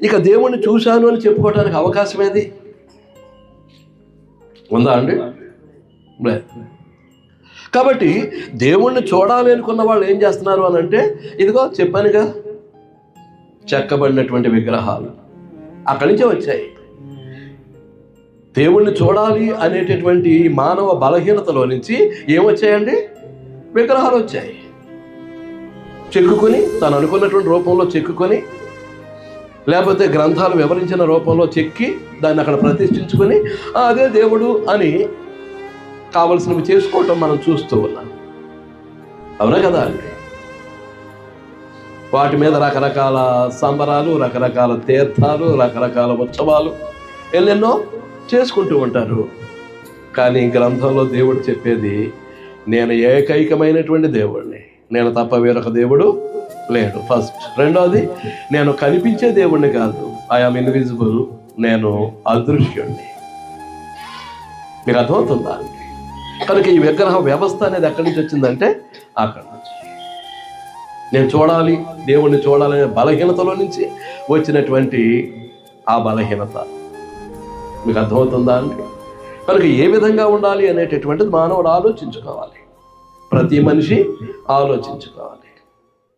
ఇక దేవుణ్ణి చూశాను అని చెప్పుకోవడానికి అవకాశం ఏది ఉందా అండి? లేదు. కాబట్టి దేవుణ్ణి చూడాలి అనుకున్న వాళ్ళు ఏం చేస్తున్నారు అని అంటే, ఇదిగో చెప్పానుగా, చెక్కబడినటువంటి విగ్రహాలు అక్కడి నుంచే వచ్చాయి. దేవుణ్ణి చూడాలి అనేటటువంటి మానవ బలహీనతలో నుంచి ఏమొచ్చాయండి? విగ్రహాలు వచ్చాయి. చెక్కుకొని, తను అనుకున్నటువంటి రూపంలో చెక్కుకొని, లేకపోతే గ్రంథాలు వివరించిన రూపంలో చెక్కి దాన్ని అక్కడ ప్రతిష్ఠించుకొని అదే దేవుడు అని కావలసినవి చేసుకోవటం మనం చూస్తూ ఉన్నాం. అవునా కదా అండి? వాటి మీద రకరకాల సంబరాలు, రకరకాల తీర్థాలు, రకరకాల ఉత్సవాలు ఎన్నెన్నో చేసుకుంటూ ఉంటారు. కానీ గ్రంథంలో దేవుడు చెప్పేది, నేను ఏకైకమైనటువంటి దేవుడిని, నేను తప్ప వేరొక దేవుడు లేడు. ఫస్ట్. రెండవది, నేను కనిపించే దేవుణ్ణి కాదు, ఐఆమ్ ఇన్విజిబుల్, నేను అదృశ్యుణ్ణి. మీకు అర్థమవుతుందా అండి? కనుక ఈ విగ్రహ వ్యవస్థ అనేది ఎక్కడి నుంచి వచ్చిందంటే అక్కడి నుంచి. నేను చూడాలి, దేవుణ్ణి చూడాలనే బలహీనతలో నుంచి వచ్చినటువంటి ఆ బలహీనత. మీకు అర్థమవుతుందా అండి? కనుక ఏ విధంగా ఉండాలి అనేటటువంటిది మానవుడు ఆలోచించుకోవాలి. ప్రతి మనిషి ఆలోచించుకోవాలి.